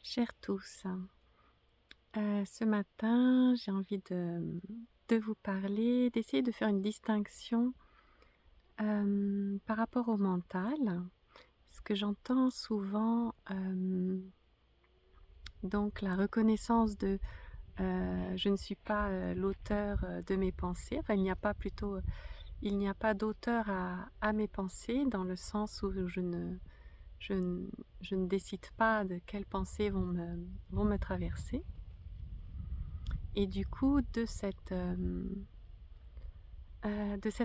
Chers tous, ce matin, j'ai envie de vous parler, d'essayer de faire une distinction, par rapport au mental. Ce que j'entends souvent, donc la reconnaissance de, je ne suis pas, l'auteur, de mes pensées. Enfin, il n'y a pas d'auteur à mes pensées, dans le sens où je ne je ne décide pas de quelles pensées vont me traverser. Et du coup, de cette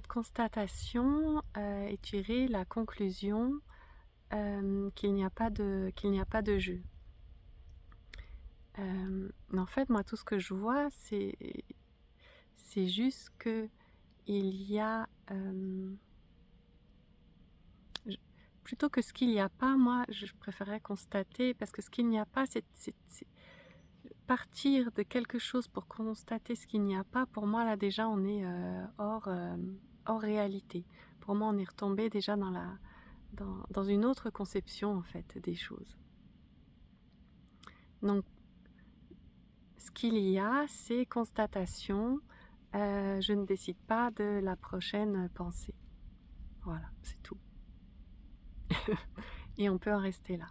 constatation, est tirée la conclusion, qu'il n'y a pas de jeu. En fait, moi, tout ce que je vois, c'est juste qu'il y a, j plutôt que ce qu'il n'y a pas, moi, je préférerais constater, parce que ce qu'il n'y a pas, c'est partir de quelque chose pour constater ce qu'il n'y a pas. Pour moi, là, déjà, on est, hors réalité. Pour moi, on est retombé déjà dans une autre conception, en fait, des choses. Donc, ce qu'il y a, c'est constatation. Je ne décide pas de la prochaine pensée. Voilà, c'est tout. Et on peut en rester là.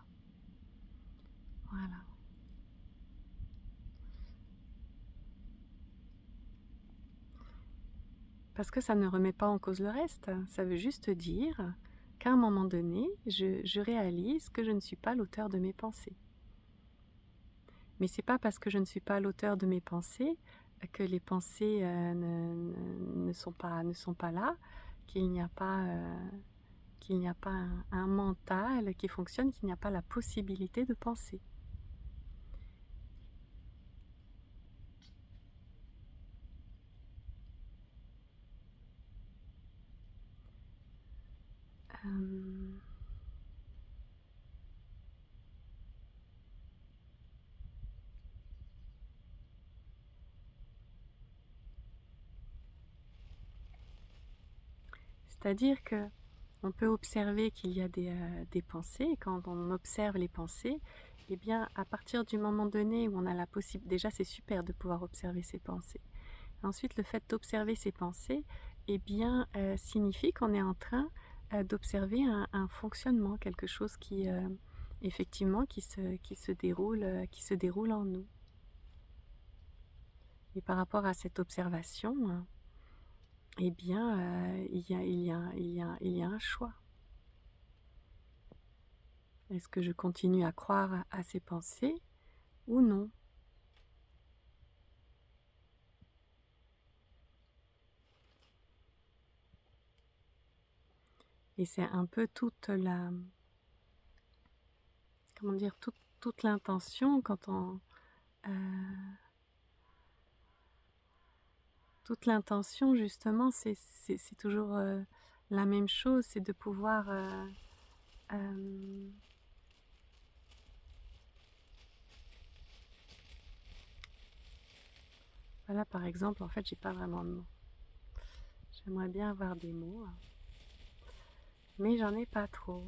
Voilà. Parce que ça ne remet pas en cause le reste. Ça veut juste dire qu'à un moment donné, je réalise que je ne suis pas l'auteur de mes pensées. Mais c'est pas parce que je ne suis pas l'auteur de mes pensées que les pensées, ne sont pas là, qu'il n'y a pas, un mental qui fonctionne, qu'il n'y a pas la possibilité de penser. Hem, C'est-à-dire qu'on peut observer qu'il y a des pensées, et quand on observe les pensées, eh bien, à partir du moment donné où on a la possibilité, déjà c'est super de pouvoir observer ses pensées. Ensuite, le fait d'observer ses pensées, eh bien, signifie qu'on est en train, d'observer un fonctionnement, quelque chose qui, effectivement, qui se déroule en nous. Et par rapport à cette observation, eh bien, il y a un choix. Est-ce que je continue à croire à ces pensées ou non? Et c'est un peu comment dire? Toute l'intention quand on, heu, toute l'intention justement, c'est toujours, la même chose, c'est de pouvoir, hem, voilà, par exemple, en fait, j'ai pas vraiment de mots. J'aimerais bien avoir des mots, mais j'en ai pas trop.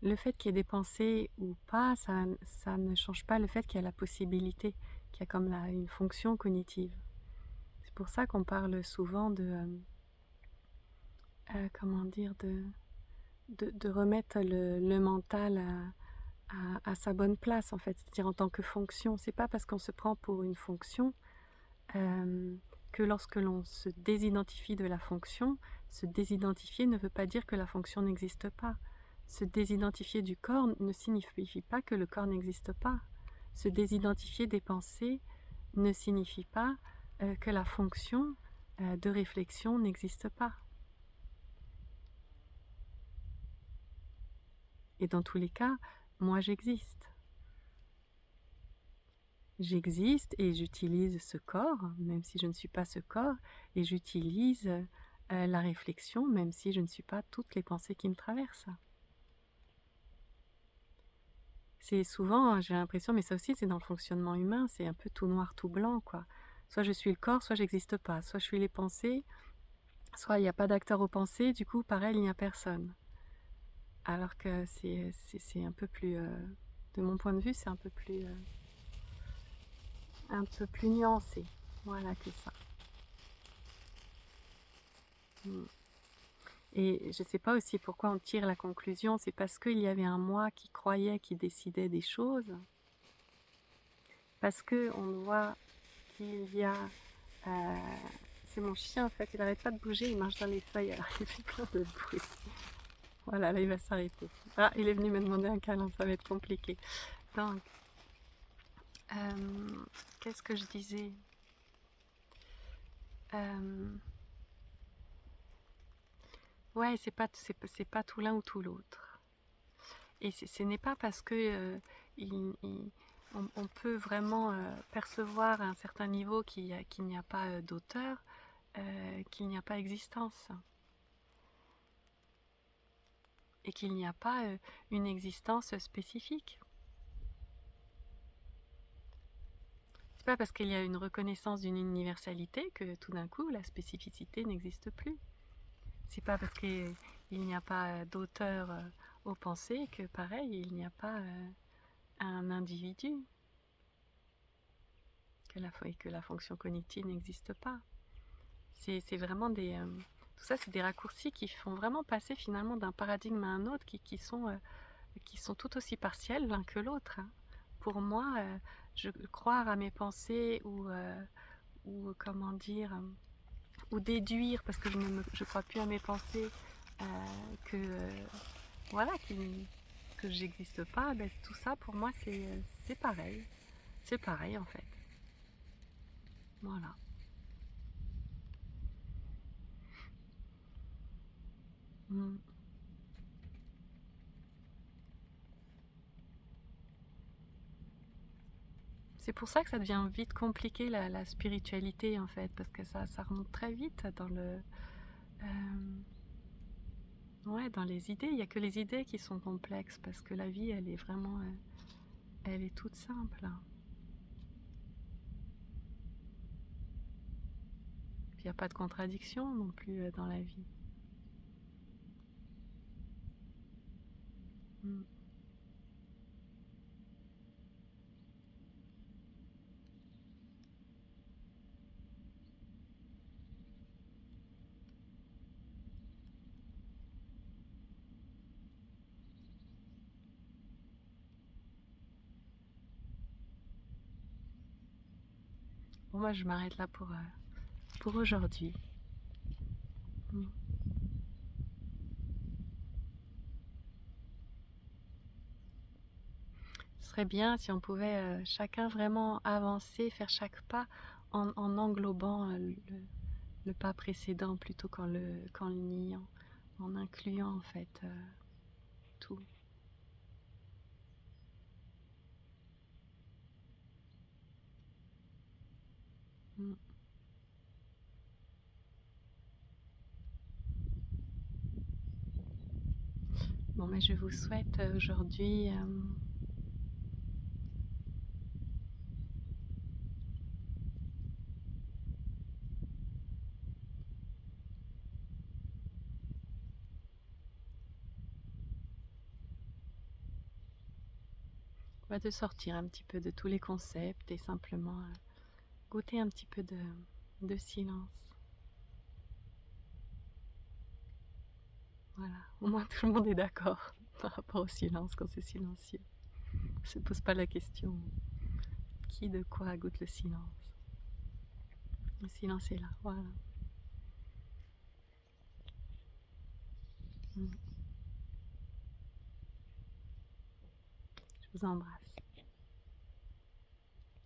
Le fait qu'il y ait des pensées ou pas, ça ne change pas le fait qu'il y a la possibilité, qu'il y a comme la une fonction cognitive. C'est pour ça qu'on parle souvent de, comment dire? De remettre le mental à sa bonne place, en fait, c'est-à-dire en tant que fonction. C'est pas parce qu'on se prend pour une fonction, hem, que lorsque l'on se désidentifie de la fonction, se désidentifier ne veut pas dire que la fonction n'existe pas. Se désidentifier du corps ne signifie pas que le corps n'existe pas. Se désidentifier des pensées ne signifie pas, que la fonction, de réflexion n'existe pas. Et dans tous les cas, moi j'existe. J'existe et j'utilise ce corps, même si je ne suis pas ce corps, et j'utilise, la réflexion, même si je ne suis pas toutes les pensées qui me traversent. C'est souvent, j'ai l'impression, mais ça aussi c'est dans le fonctionnement humain, c'est un peu tout noir, tout blanc, quoi. Soit je suis le corps, soit j'existe pas. Soit je suis les pensées, soit il n'y a pas d'acteur aux pensées, du coup, pareil, il n'y a personne. Alors que c'est un peu plus, de mon point de vue, c'est un peu plus nuancé. Voilà que ça. Mm. Et je sais pas aussi pourquoi on tire la conclusion, c'est parce qu'il y avait un moi qui croyait, qui décidait des choses, parce que on voit qu'il y a... euh, c'est mon chien en fait, il n'arrête pas de bouger, il marche dans les feuilles, alors il fait plein de bruit. Voilà, là il va s'arrêter. Ah, il est venu me demander un câlin, ça va être compliqué. Donc, qu'est-ce que je disais? Ouais, c'est pas tout l'un ou tout l'autre. Et ce n'est pas parce que on peut vraiment percevoir à un certain niveau qu'il n'y a pas d'auteur, qu'il n'y a pas existence. Et qu'il n'y a pas une existence spécifique. C'est pas parce qu'il y a une reconnaissance d'une universalité que tout d'un coup la spécificité n'existe plus. C'est pas parce qu'il n'y a pas d'auteur aux pensées que pareil il n'y a pas un individu, que la fonction cognitive n'existe pas. C'est vraiment des... tout ça c'est des raccourcis qui font vraiment passer finalement d'un paradigme à un autre qui sont tout aussi partiels l'un que l'autre. Hein. Pour moi, croire à mes pensées ou comment dire, ou déduire, parce que je crois plus à mes pensées, que voilà, que j'existe pas, ben, tout ça pour moi c'est pareil. C'est pareil en fait. Voilà. Mm. C'est pour ça que ça devient vite compliqué la spiritualité en fait, parce que ça remonte très vite dans ouais, dans les idées. Il n'y a que les idées qui sont complexes, parce que la vie elle est vraiment, elle est toute simple. Puis il n'y a pas de contradiction non plus dans la vie. Mm. Bon, moi je m'arrête là pour aujourd'hui. Mm. Ce serait bien si on pouvait chacun vraiment avancer, faire chaque pas en englobant le pas précédent plutôt qu'en le niant, en incluant en fait tout. Mm. Bon, mais je vous souhaite aujourd'hui de sortir un petit peu de tous les concepts et simplement goûter un petit peu de silence. Voilà, au moins tout le monde est d'accord par rapport au silence quand c'est silencieux. On ne se pose pas la question qui de quoi goûte le silence. Le silence est là, voilà. Mm. Je vous embrasse.